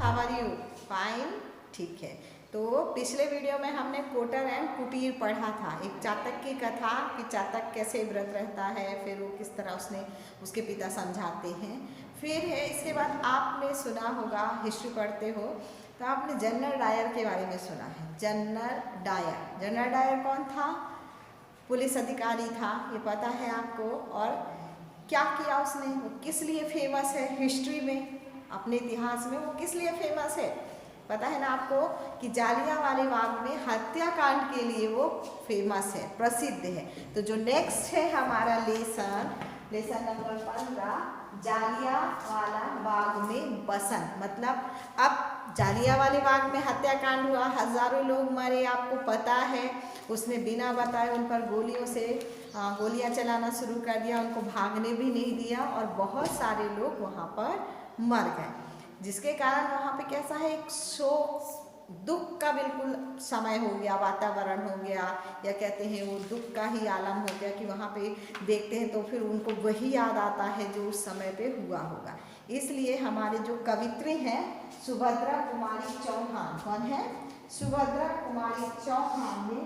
How are you? Fine, ठीक है। तो पिछले वीडियो में हमने कोटर एंड कुटीर पढ़ा था, एक चातक की कथा कि चातक कैसे व्रत रहता है, फिर वो किस तरह उसके पिता समझाते हैं। फिर है इसके बाद आपने सुना होगा, हिस्ट्री पढ़ते हो तो आपने जनरल डायर के बारे में सुना है। जनरल डायर कौन था? पुलिस अधिकारी था, ये पता है आपको। और क्या किया उसने, वो किस लिए फेमस है हिस्ट्री में, अपने इतिहास में वो किस लिए फेमस है पता है ना आपको? कि जालियांवाला बाग में हत्याकांड के लिए वो फेमस है, प्रसिद्ध है। तो जो नेक्स्ट है हमारा लेसन नंबर 15, जालियांवाला बाग में बसंत। मतलब अब जालियांवाला बाग में हत्याकांड हुआ, हजारों लोग मरे, आपको पता है। उसने बिना बताए उन पर गोलियां चलाना शुरू कर दिया, उनको भागने भी नहीं दिया और बहुत सारे लोग वहाँ पर मर गए, जिसके कारण वहाँ पे कैसा है, एक शोक दुख का बिल्कुल समय हो गया, वातावरण हो गया, या कहते हैं वो दुख का ही आलम हो गया कि वहाँ पे देखते हैं तो फिर उनको वही याद आता है जो उस समय पे हुआ होगा। इसलिए हमारे जो कवित्री हैं सुभद्रा कुमारी चौहान, कौन है? सुभद्रा कुमारी चौहान ने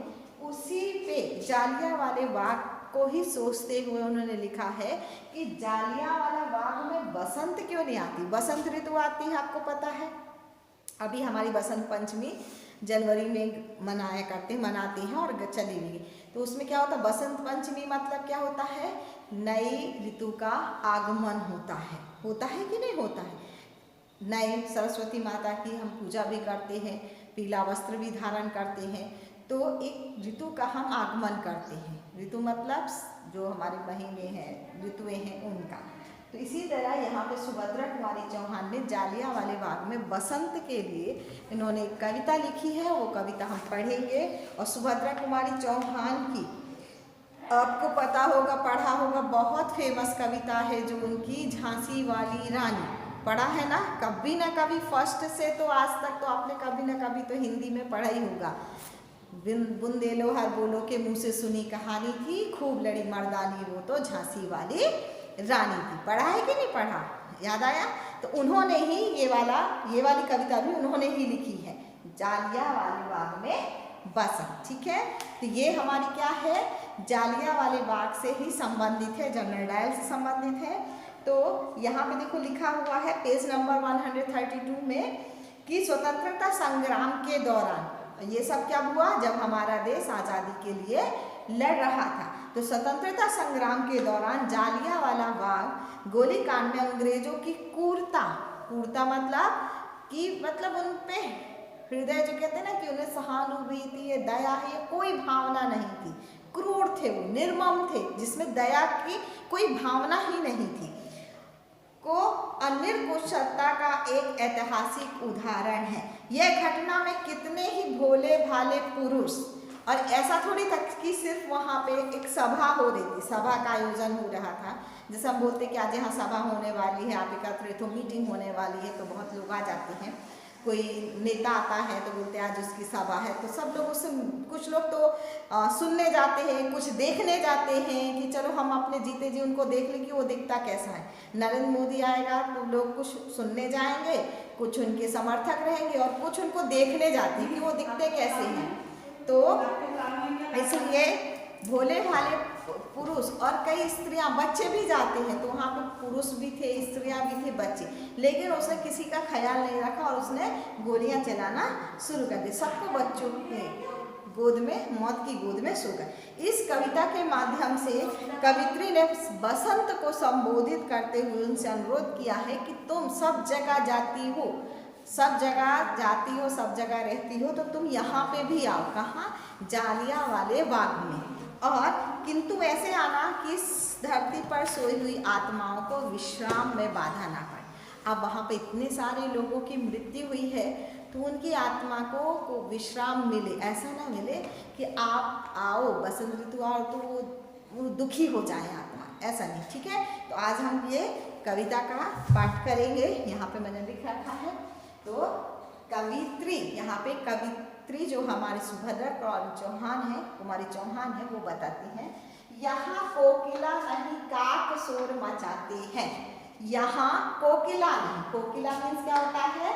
उसी पे जालियांवाला बाग को ही सोचते हुए उन्होंने लिखा है कि जालियांवाला बाग में बसंत क्यों नहीं आती। बसंत ऋतु आती है, आपको पता है। अभी हमारी बसंत पंचमी जनवरी में मनाते हैं और चली गई। तो उसमें क्या होता है, बसंत पंचमी मतलब क्या होता है, नई ऋतु का आगमन होता है कि नहीं होता है। नए सरस्वती माता की हम पूजा भी करते हैं, पीला वस्त्र भी धारण करते हैं, तो एक ऋतु का हम आगमन करते हैं। ऋतु मतलब जो हमारे महीने हैं, ऋतुएं हैं, उनका। तो इसी तरह यहाँ पे सुभद्रा कुमारी चौहान ने जालियांवाला बाग में बसंत के लिए इन्होंने एक कविता लिखी है, वो कविता हम पढ़ेंगे। और सुभद्रा कुमारी चौहान की आपको पता होगा, पढ़ा होगा, बहुत फेमस कविता है जो उनकी झांसी वाली रानी, पढ़ा है ना कभी फर्स्ट से तो आज तक तो आपने कभी ना कभी तो हिंदी में पढ़ा ही होगा। बुंदेलो हर बोलो के मुँह से सुनी कहानी थी, खूब लड़ी मर्दानी वो तो झांसी वाली रानी थी। पढ़ा है कि नहीं पढ़ा? याद आया? तो उन्होंने ही ये वाली कविता भी उन्होंने ही लिखी है, जालियांवाला बाग में बसंत। ठीक है, तो ये हमारी क्या है, जालियांवाला बाग से ही संबंधित है, जनरल डायर से संबंधित है। तो यहाँ पे देखो लिखा हुआ है पेज नंबर 132 में कि स्वतंत्रता संग्राम के दौरान, ये सब क्या हुआ, जब हमारा देश आज़ादी के लिए लड़ रहा था, तो स्वतंत्रता संग्राम के दौरान जालियांवाला बाग गोलीकांड में अंग्रेजों की क्रूरता मतलब उन पे हृदय जो कहते हैं ना कि उन्हें सहानुभूति है, दया है, ये कोई भावना नहीं थी। क्रूर थे वो, निर्मम थे, जिसमें दया की कोई भावना ही नहीं थी। को अनिर्कुशलता का एक ऐतिहासिक उदाहरण है। यह घटना में कितने ही भोले भाले पुरुष, और ऐसा थोड़ी था कि सिर्फ वहाँ पे एक सभा हो रही थी, सभा का आयोजन हो रहा था, जैसे हम बोलते कि आज यहाँ सभा होने वाली है, आप एकत्रित हो, मीटिंग होने वाली है, तो बहुत लोग आ जाते हैं। कोई नेता आता है तो बोलते हैं आज उसकी सभा है, तो सब लोग उससे, कुछ लोग तो सुनने जाते हैं, कुछ देखने जाते हैं कि चलो हम अपने जीते जी उनको देख लें कि वो दिखता कैसा है। नरेंद्र मोदी आएगा तो लोग कुछ सुनने जाएंगे, कुछ उनके समर्थक रहेंगे और कुछ उनको देखने जाते हैं कि वो दिखते कैसे हैं। तो इसलिए भोले भाले पुरुष और कई स्त्रियां, बच्चे भी जाते हैं, तो वहाँ पे पुरुष भी थे, स्त्रियां भी थे, बच्चे, लेकिन उसने किसी का ख्याल नहीं रखा और उसने गोलियां चलाना शुरू कर दी। सबको बच्चों के गोद में, मौत की गोद में सो गए। इस कविता के माध्यम से कवित्री ने बसंत को संबोधित करते हुए उनसे अनुरोध किया है कि तुम सब जगह जाती हो, सब जगह रहती हो, तो तुम यहाँ पे भी आओ। कहाँ? जालियांवाला बाग में। और किंतु ऐसे आना कि इस धरती पर सोई हुई आत्माओं को विश्राम में बाधा ना पड़े। अब वहाँ पे इतने सारे लोगों की मृत्यु हुई है, तो उनकी आत्मा को विश्राम मिले, ऐसा ना मिले कि आप आओ, बसंत ऋतु आओ तो वो दुखी हो जाए आत्मा, ऐसा नहीं। ठीक है, तो आज हम ये कविता का पाठ करेंगे। यहाँ पे मैंने लिख रखा है, तो कवित्री, यहाँ पे कवित्री जो हमारी सुभद्रा कुमारी चौहान है, वो बताती हैं, यहाँ कोकिला नहीं काक शोर मचाते हैं। यहाँ कोकिला नहीं, कोकिला मीन्स क्या होता है,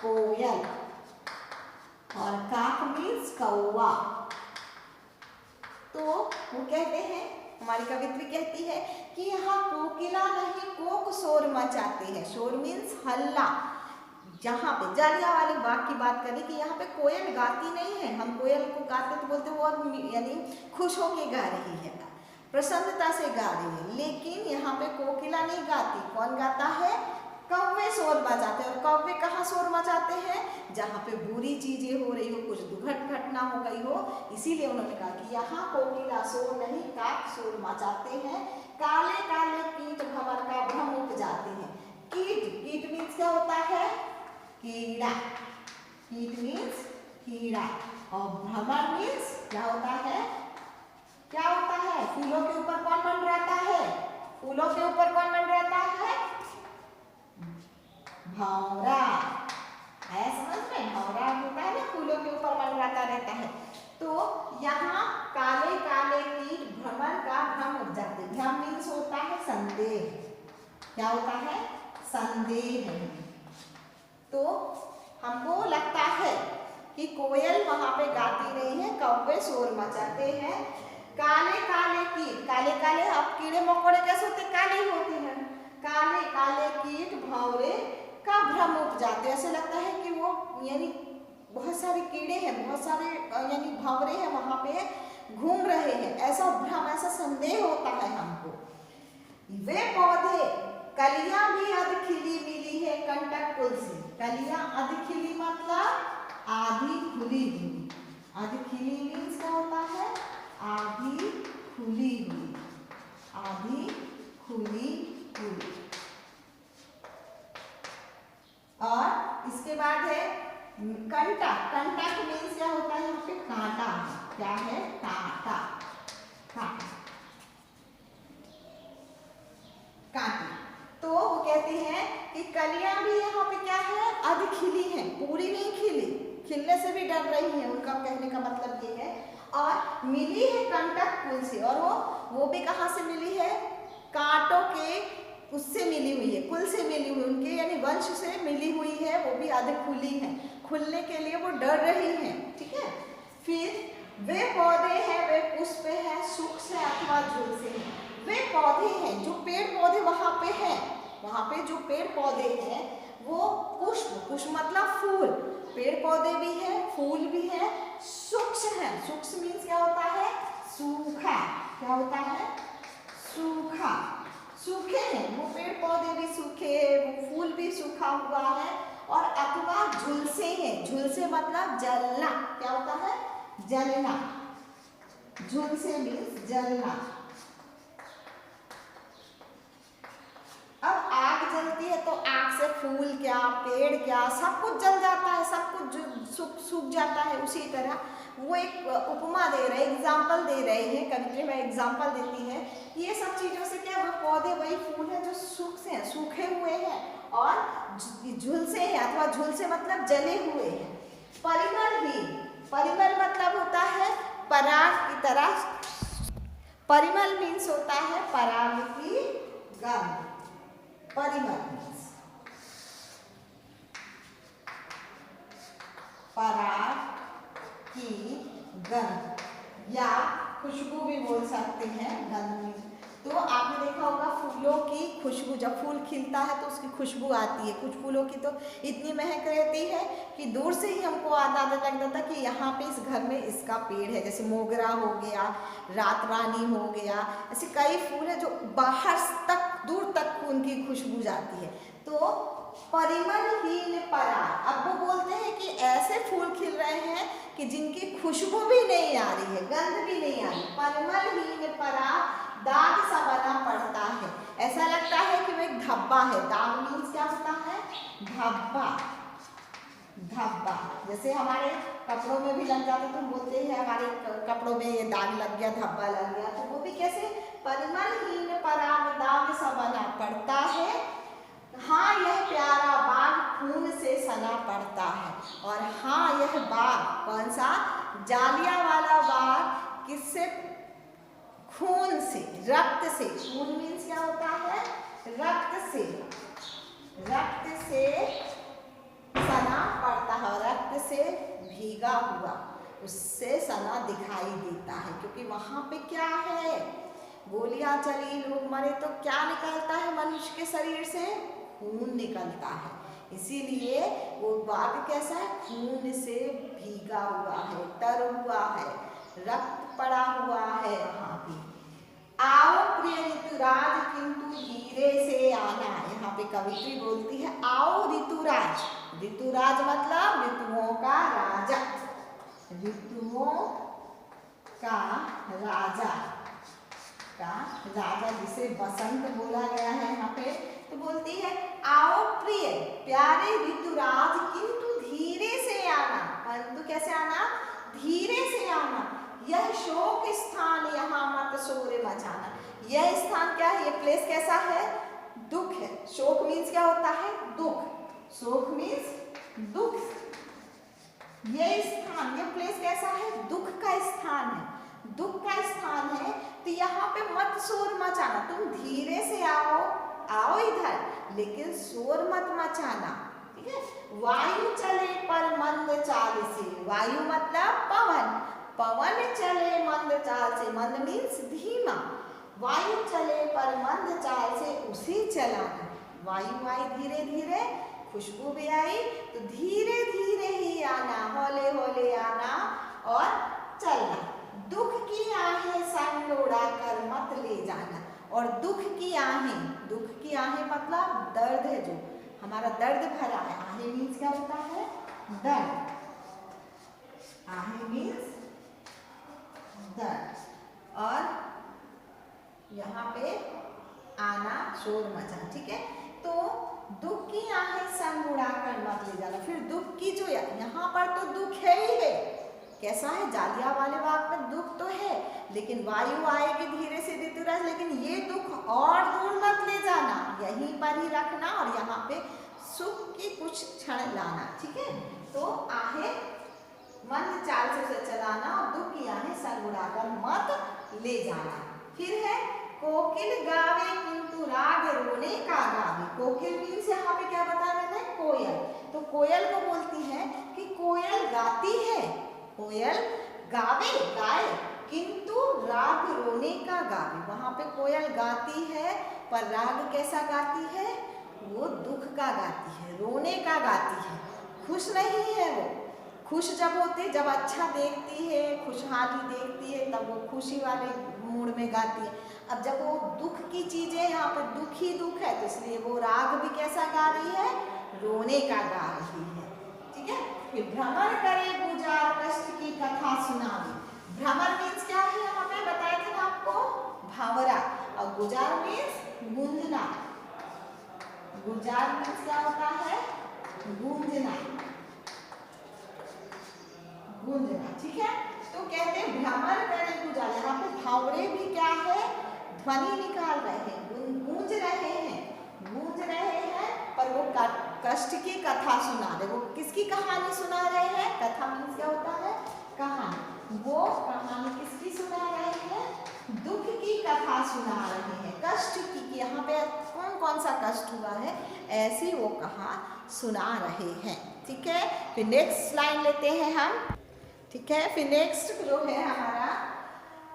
कोयल, और काक मीन्स कौवा। तो वो कहते हैं, हमारी कवित्री कहती है कि यहाँ कोकिला नहीं कोक शोर मचाते हैं। शोर मीन्स हल्ला। जहाँ पे जालियांवाला बाग की बात करें कि यहाँ पे कोयल गाती नहीं है, हम कोयल को गाते तो बोलते वो और यानी खुश होके गा रही है, प्रसन्नता से गा रही है, लेकिन यहाँ पे कोकिला नहीं गाती। कौन गाता है? कौवे शोर मचाते हैं। और कौवे कहाँ शोर मचाते हैं? जहाँ पे बुरी चीजें हो रही हो, कुछ दुर्घट घटना हो गई हो, इसीलिए उन्होंने कहा कि यहाँ कोकिला शोर नहीं काक शोर मचाते हैं। काले काले कीट भंवर का भ्रम उपजाते हैं। कीट, कीट मीन्स क्या होता है? कीड़ा। कीट मीन्स कीड़ा। और भ्रमर मीन्स क्या होता है? क्या होता है? फूलों के ऊपर कौन मंडराता है? फूलों के ऊपर कौन मंडराता है? भंवरा। है समझ में? भंवरा होता है ना, फूलों के ऊपर मंडराता रहता है। तो यहाँ काले काले कीट भ्रमर का भ्रम उपजाते। भ्रम मीन्स होता है संदेह। क्या होता है? संदेह। तो हमको लगता है कि कोयल वहां पे गाती नहीं है, कौवे शोर मचाते हैं। काले काले कीट, काले काले अब कीड़े मकोड़े कैसे होते? काले ही होते हैं। काले काले कीट भंवरे का भ्रम उपजाते। ऐसे लगता है कि वो यानी बहुत सारे कीड़े हैं, बहुत सारे यानी भंवरे हैं वहां पे घूम रहे हैं, ऐसा भ्रम, ऐसा संदेह होता है हमको। वे पौधे कलियां भी अध खिली मिली है कंटक पुल से। कलियां अध खिली मतलब आधी खुली हुई। आधी खिली मीन्स क्या होता है? आधी खुली हुई। आधी खुली हुई। और इसके बाद है कंटक। कंटक मीन्स क्या होता है? यहाँ पे कांटा। क्या है? कांटा। कांटा, कांटे। तो वो कहते हैं कि कलियां भी यहाँ पे क्या है? अध खिली हैं, पूरी नहीं खिली, खिलने से भी डर रही हैं, उनका कहने का मतलब ये है। और मिली है कंटक पुल से, और वो भी कहाँ से मिली है? कांटों के उससे मिली हुई है, कुल से मिली हुई, उनके यानी वंश से मिली हुई है। वो भी अध खुली है, खुलने के लिए वो डर रही हैं। ठीक है। फिर वे पौधे हैं, वे पुष्प हैं, सूक्ष है अथवा झुलसे हैं। वे पौधे हैं, जो पेड़ पौधे वहां पे हैं, वहां पे जो पेड़ पौधे हैं वो पुष्प, पुष्प मतलब फूल, पेड़ पौधे भी हैं, फूल भी हैं, सूक्ष है। सूक्ष मीन्स क्या होता है? सूखा। क्या होता है? सूखा। सूखे हैं वो पेड़ पौधे भी सूखे, वो फूल भी सूखा हुआ है। और अथवा झुलसे हैं। झुलसे मतलब जलना। क्या होता है? जलना। झुलसे मीन्स जलना। अब आग जलती है तो आग से फूल क्या, पेड़ क्या, सब कुछ जल जाता है, सब कुछ सूख जाता है। उसी तरह वो एक उपमा दे रहे, एग्जाम्पल दे रहे हैं, कवित्री में एग्जाम्पल देती है। ये सब चीजों से क्या, वो पौधे वही फूल है जो सूखे हुए हैं और झुलसे हैं, अथवा झुलसे मतलब जले हुए हैं। परिमल ही, परिमल मतलब होता है पराग की तरह। परिमल मीन्स होता है पराग की गंध। परिमल मीन्स पराग की गंध या खुशबू भी बोल सकते हैं। गंध मीन्स, तो आपने देखा होगा फूलों की खुशबू, जब फूल खिलता है तो उसकी खुशबू आती है। कुछ फूलों की तो इतनी महक रहती है कि दूर से ही हमको अंदाजा लगता था कि यहाँ पे इस घर में इसका पेड़ है। जैसे मोगरा हो गया, रात रानी हो गया, ऐसे कई फूल है जो बाहर तक, दूर तक उनकी खुशबू जाती है। तो परिमलहीन पराग, अब वो बोलते हैं कि ऐसे फूल खिल रहे हैं कि जिनकी खुशबू भी नहीं आ रही है, गंध भी नहीं आ रही। परिमलहीन पराग दाग सा बना पड़ता है, ऐसा लगता है कि वो एक धब्बा है। दाग मीन्स क्या होता है? धब्बा। धब्बा जैसे हमारे कपड़ों में भी लग जाते तो हम बोलते हैं हमारे कपड़ों में ये दाग लग गया, धब्बा लग गया। तो वो भी कैसे? परिमलहीन पराग दाग सा बना पड़ता है। हाँ यह प्यारा बाग खून से सना पड़ता है। और हाँ यह बाग कौन सा? जालियांवाला बाग। किससे? खून से, रक्त से। खून मीन्स क्या होता है? रक्त से। रक्त से सना भीगा हुआ, उससे सना दिखाई देता है, क्योंकि वहां पे क्या है, गोलियां चली, लोग मरे, तो क्या निकलता है मनुष्य के शरीर से, खून निकलता है। इसीलिए वो बाघ कैसा है, खून से भीगा हुआ है, तर हुआ है, रक्त पड़ा हुआ है वहां पे। आओ प्रिय ऋतुराज किंतु धीरे से आना, यहाँ पे कवित्री बोलती है आओ ऋतुराज। ऋतुराज मतलब ऋतुओं का राजा, ऋतुओं का राजा जिसे बसंत बोला गया है यहाँ पे, तो बोलती है आओ प्रिय प्यारे ऋतुराज किंतु धीरे से आना, परंतु कैसे आना, धीरे से आना। यह शोक स्थान यहाँ मत शोर मचाना। यह स्थान क्या है, ये प्लेस कैसा है, दुख है। शोक मीन्स क्या होता है, दुख, शोक मीन्स दुख। ये स्थान, ये प्लेस कैसा है, दुख का स्थान है, दुख का स्थान है। तो यहाँ पे मत शोर मचाना, तुम धीरे से आओ, आओ इधर, लेकिन शोर मत मचाना, ठीक है। वायु चले पर मंद चाल से, वायु मतलब पवन, पवन चले मंद चाल से, मंद मीन्स धीमा, वायु चले पर मंद चाल से उसी चलाना। वायु आई धीरे धीरे, खुशबू भी आई, तो धीरे धीरे ही आना, हौले हौले आना और चलना। दुख की आहें संग उड़ा कर मत ले जाना। और दुख की आहें मतलब दर्द है, जो हमारा दर्द भरा है। आहें मीन्स क्या होता है, दर्द, आहें मीन्स दर्द, और यहाँ पे आना, शोर मचा, ठीक है। तो दुख की आहें संग उड़ा कर मत ले जाना। फिर दुख की जो यहाँ पर तो दुख है ही है, कैसा है, जालियांवाले बाग में दुख तो है, लेकिन वायु आएगी धीरे से ऋतुराज, लेकिन ये दुख और दूर मत ले जाना, यहीं पर ही रखना और यहाँ पे सुख की कुछ क्षण लाना, ठीक है। तो आहें मंद चाल से चलाना और दुख की आहें संग उड़ाकर मत ले जाना। फिर है कोकिल गावे किंतु राग रोने का गावे। कोकिल मीन्स यहाँ पे क्या बताया मैंने, कोयल। तो कोयल को बोलती है कि कोयल गाती है, कोयल गावे, गाए, किंतु राग रोने का गावे। वहां पे कोयल गाती है, पर राग कैसा गाती है, वो दुख का गाती है, रोने का गाती है, खुश नहीं है वो। खुश जब होती, जब अच्छा देखती है, खुशहाली देखती है, तब वो खुशी वाले मूड में गाती है। अब जब वो दुख की चीजें, यहाँ पर दुख ही दुख है, तो इसलिए वो राग भी कैसा गा रही है, रोने का गा रही है, ठीक है। फिर भ्रमर करे गुजार कष्ट की कथा सुनावे। भ्रमर मीन्स क्या है, यहाँ पे बताया था ना आपको, भंवरा, और गुजार मीन्स गूंजना। गुजार मीन्स क्या होता है, गूंजना, गूंजना, ठीक है। तो कहते हैं भ्रमर करे गुजार, यहाँ पे भंवरे भी क्या है, ध्वनि निकाल रहे हैं, गूंज रहे हैं, गूंज रहे हैं, पर वो कष्ट की कथा सुना रहे। वो किसकी कहानी सुना रहे हैं, कथा मीन्स क्या होता है, कहानी। वो कहानी किसकी सुना रहे हैं, दुख की कथा सुना रहे हैं, कष्ट की, यहाँ पे कौन कौन सा कष्ट हुआ है, ऐसी वो कहा सुना रहे हैं, ठीक है। फिर नेक्स्ट लाइन लेते हैं हम, ठीक है। फिर नेक्स्ट जो है हमारा,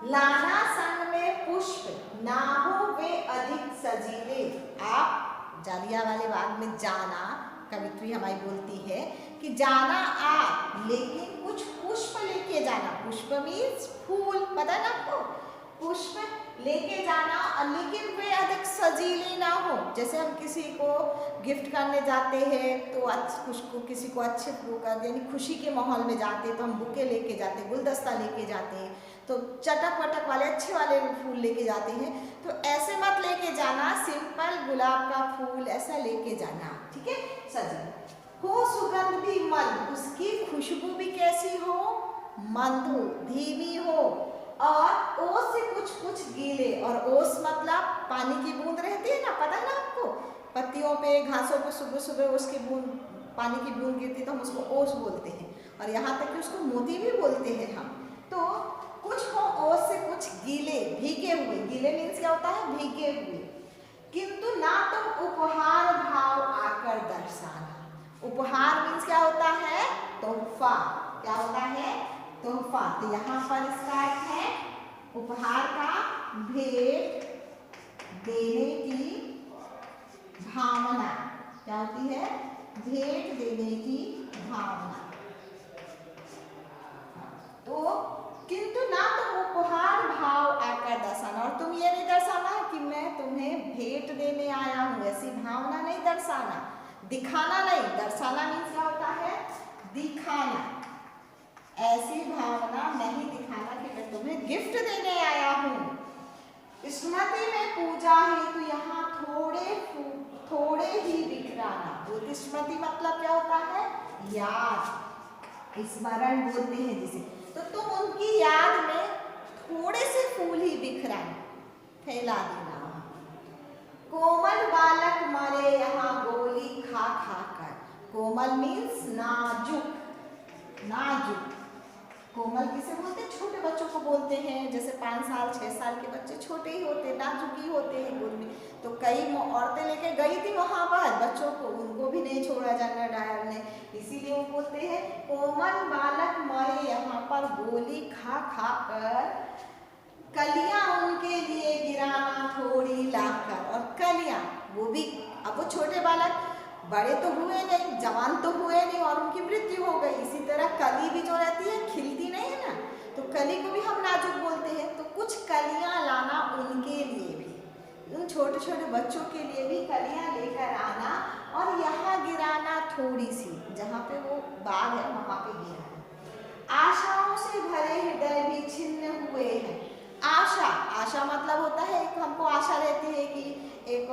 लाना संग में पुष्प ना हो वे अधिक सजीले। आप जालियांवाले बाग में जाना, कवित्री हमारी बोलती है कि जाना आप, लेकिन कुछ पुष्प लेके जाना। पुष्प मीन्स फूल, पता है ना आपको, पुष्प लेके जाना, लेकिन वे अधिक सजीले ना हो। जैसे हम किसी को गिफ्ट करने जाते हैं तो किसी को अच्छे फूल का, यानी खुशी के माहौल में जाते हैं तो हम बुके लेके जाते हैं, गुलदस्ता लेके जाते हैं, तो चटक वटक वाले अच्छे वाले फूल लेके जाते हैं। तो ऐसे मत लेके जाना, सिंपल गुलाब का फूल ऐसा लेके जाना, ठीक है, सजी हो, सुगंध भी मंद, उसकी खुशबू भी कैसी हो, मंद हो, धीमी हो, और ओस से कुछ कुछ गीले। और ओस मतलब पानी की बूंद रहती है ना, पता है ना आपको, पत्तियों पे, घासों पे सुबह सुबह उसकी बूंद, पानी की बूंद गिरती तो हम उसको ओस बोलते हैं, और यहाँ तक कि उसको मोती भी बोलते हैं हम। तो कुछ हो ओस से कुछ गीले, भीगे हुए, गीले मीन्स क्या होता है, भीगे हुए, किंतु ना तो उपहार भाव आकर दर्शाना। उपहार मीन्स क्या होता है, तोहफा, क्या होता है? तोहफा। तो यहाँ पर इसका अर्थ है उपहार का, भेंट देने की भावना। क्या होती है? भेंट देने की भावना। तो किंतु ना तो उपहार भाव आकर दर्शाना, और तुम ये नहीं दर्शाना कि मैं तुम्हें भेंट देने आया हूं, ऐसी भावना नहीं दर्शाना, दिखाना नहीं। दर्शाना मीन्स क्या होता है? दिखाना। ऐसी भावना नहीं दिखाना कि मैं तुम्हें गिफ्ट देने आया हूं। स्मृति में पूजा हेतु यहाँ थोड़े ही बिखराना। तो स्मृति मतलब क्या होता है? याद, स्मरण बोलते हैं जिसे। तो तुम उनकी याद में थोड़े से फूल ही बिखराना, फैला देना। कोमल बालक मरे यहाँ गोली खा खा कर। कोमल मीन्स नाजुक, नाजुक। कोमल किसे बोलते हैं? छोटे बच्चों को बोलते हैं। जैसे 5 साल 6 साल के बच्चे छोटे ही होते, नाजुक ही होते हैं गोद में। तो कई औरतें लेके गई थी वहां पर बच्चों को, उनको भी नहीं छोड़ा जनरल डायर ने, इसीलिए वो बोलते हैं कोमल बालक मरे यहाँ पर गोली खा खा कर, कलियां उनके लिए गिराना थोड़ी लाकर। और कलियां वो भी, अब वो छोटे बालक, बड़े तो हुए नहीं, जवान तो हुए नहीं और उनकी मृत्यु हो गई। इसी तरह कली भी जो रहती है खिलती नहीं है ना, तो कली को भी हम नाजुक बोलते हैं। तो कुछ कलियां लाना उनके लिए भी, उन छोटे छोटे बच्चों के लिए भी कलियां लेकर आना, और यहाँ गिराना थोड़ी सी, जहाँ पे वो बाग है वहां पे गिराना। आशाओं से भरे हृदय भी छिन्न हुए हैं। आशा, आशा मतलब होता है एक, हमको आशा रहती है कि एक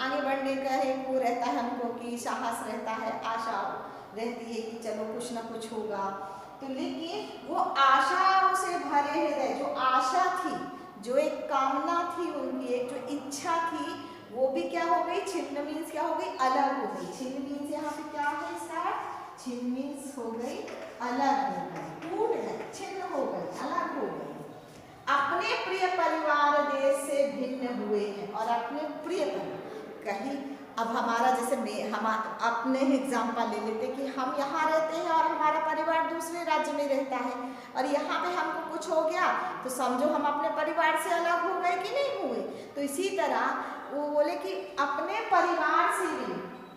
आगे बढ़ने का एक वो रहता है हमको, कि साहस रहता है, आशा रहती है कि चलो कुछ ना कुछ होगा। तो लेकिन वो आशाओं से भरे हृदय, जो आशा थी, जो एक कामना थी उनकी, एक जो इच्छा थी, वो भी क्या हो गई? छिन्न मीन्स क्या हो गई? अलग हो गई। छिन्न मीन्स यहाँ पे क्या है इसका? छिन्न मीन्स हो गई अलग हो गई, टूट गई, छिन्न हो गई, अलग हो गई। अपने प्रिय परिवार देश से भिन्न हुए हैं। और अपने प्रिय कहीं, अब हमारा जैसे हम अपने एग्जाम्पल ले लेते कि हम यहाँ रहते हैं और हमारा परिवार दूसरे राज्य में रहता है, और यहाँ पे हमको कुछ हो गया तो समझो हम अपने परिवार से अलग हो गए कि नहीं हुए। तो इसी तरह वो बोले कि अपने परिवार से भी,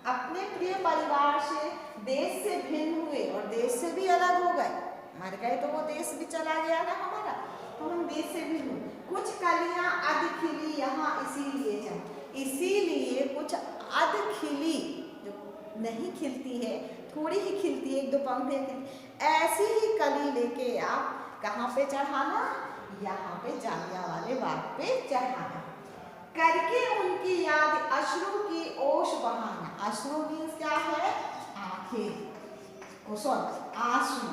अपने प्रिय परिवार से, देश से भिन्न हुए और देश से भी अलग हो गए। मर गए तो वो देश भी चला गया ना हमारा, तो हम देश से भी हुए। कुछ कलियां अध खिली यहाँ इसीलिए जाए, इसीलिए कुछ अध खिली, जो नहीं खिलती है, थोड़ी ही खिलती है, 1-2 पंखुड़ियां खिलती, ऐसी ही कली लेके आप कहाँ पे चढ़ाना? यहाँ पे जालियांवाले बाग पे चढ़ाना। करके उनकी याद अश्रु की ओस बहाना। अश्रु मीन्स क्या है? आंखें, आंसू।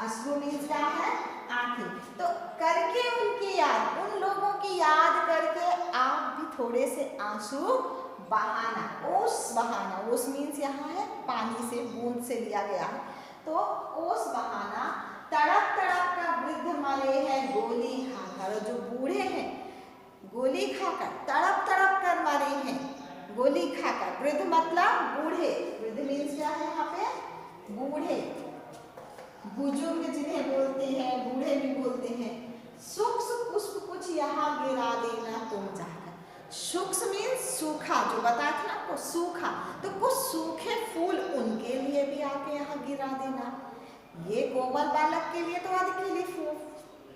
अश्रु मीन्स क्या है? आंखें। तो करके उनकी याद, उन लोगों की याद करके आप भी थोड़े से आंसू बहाना, ओस बहाना। ओस मीन्स यहाँ है पानी से, बूंद से लिया गया है, तो ओस बहाना। तड़प तड़प कर वृद्ध मरे हैं गोली खाकर। जो बूढ़े हैं गोली खाकर, तड़प तड़प कर मरे हैं गोली खाकर। वृद्ध मतलब बूढ़े, वृद्ध मीन्स क्या है यहाँ पे? बूढ़े, बुजुर्ग जिन्हें बोलते हैं, बूढ़े भी बोलते हैं। सूक्ष्म पुष्प कुछ यहाँ गिरा देना तुम जाकर। सूक्ष्म मीन्स सूखा, जो बताया था ना आपको, सूखा। तो कुछ सूखे फूल उनके लिए भी आके यहाँ गिरा देना। ये कोमल बालक के लिए तो आदि के लिए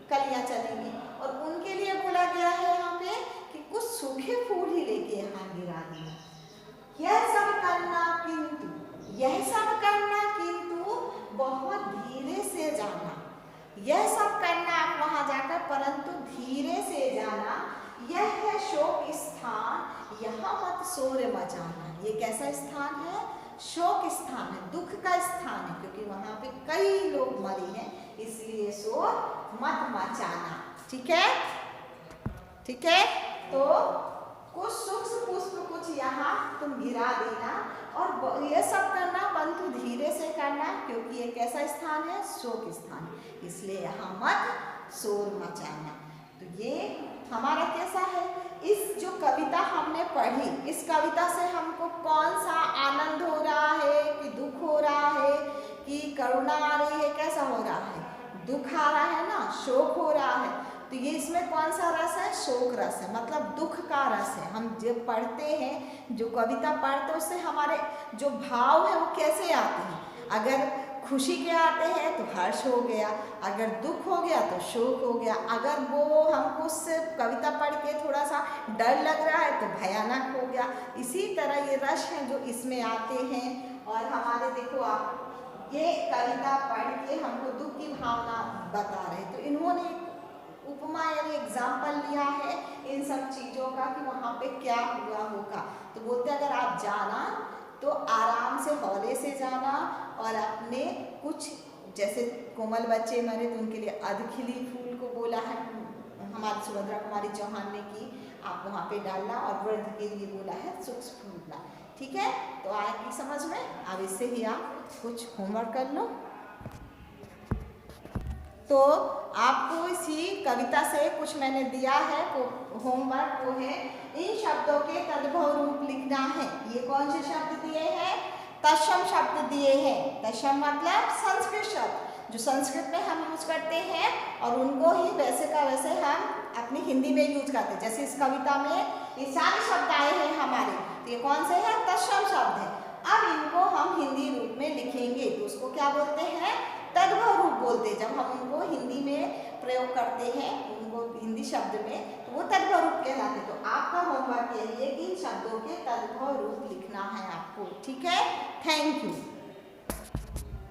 कलियां चलेंगी, और उनके लिए बोला गया है यहाँ पे कि कुछ सूखे फूल ही लेके यहाँ गिरा देना। यह सब करना किंतु, यह सब करना किंतु बहुत धीरे से जाना। यह सब करना आप वहां जाकर, परंतु धीरे से जाना। यह है शोक स्थान, यहाँ मत शोर मचाना। ये कैसा स्थान है? शोक स्थान है, दुख का स्थान है, क्योंकि वहां पे कई लोग मरे हैं, इसलिए शोर मत मचाना। ठीक है, ठीक है। तो कुछ सूक्ष्म पुष्प कुछ यहाँ तुम गिरा देना, और ये सब करना परंतु धीरे से करना, क्योंकि एक ऐसा स्थान है, शोक स्थान, इसलिए यहाँ मत शोर मचाना। तो ये हमारा कैसा है? इस जो कविता हमने पढ़ी, इस कविता से हमको कौन सा आनंद हो रहा है कि दुख हो रहा है कि करुणा आ रही है, कैसा हो रहा है, दुख आ रहा है ना, शोक हो रहा है, तो ये इसमें कौन सा रस है, शोक रस है, मतलब दुख का रस है। हम जब पढ़ते हैं, जो कविता पढ़ते हैं, उससे हमारे जो भाव है वो कैसे आते हैं। अगर खुशी के आते हैं तो हर्ष हो गया, अगर दुख हो गया तो शोक हो गया, अगर वो हमको उससे कविता पढ़ के थोड़ा सा डर लग रहा है तो भयानक हो गया। इसी तरह ये रस हैं जो इसमें आते हैं। और हमारे देखो आप, ये कविता पढ़ के हमको दुख की भावना बता रहे, तो इन्होंने उपमा यानी एग्जाम्पल लिया है इन सब चीज़ों का कि वहाँ पे क्या हुआ होगा। तो बोलते अगर आप जाना तो आराम से हौले से जाना, और अपने कुछ जैसे कोमल बच्चे मरे तो उनके लिए अधखिली फूल को बोला है हमारी सुभद्रा कुमारी चौहान ने की, आप वहाँ पे डालना, और वृद्ध के लिए बोला है सूक्ष्म फूलना। ठीक है, तो आएगी समझ में। अब इससे ही आप कुछ होमवर्क कर लो। तो आपको इसी कविता से कुछ मैंने दिया है होमवर्क, वो है इन शब्दों के तद्भव रूप लिखना है। ये कौन से शब्द दिए हैं, तत्सम शब्द दिए हैं। तत्सम मतलब संस्कृत शब्द जो संस्कृत में हम यूज करते हैं, और उनको ही वैसे का वैसे हम अपनी हिंदी में यूज करते हैं। जैसे इस कविता में ये सारे शब्द आए हैं हमारे, तो ये कौन से हैं, तत्सम शब्द है। अब इनको हम हिंदी रूप में लिखेंगे तो उसको क्या बोलते हैं, तद्भव रूप बोलते हैं। जब हम उनको हिंदी में प्रयोग करते हैं, उनको हिंदी शब्द में, तो वो तद्भव रूप कहलाते हैं। तो आपका होमवर्क यही है कि इन शब्दों के तद्भव रूप लिखना है आपको। ठीक है, थैंक यू।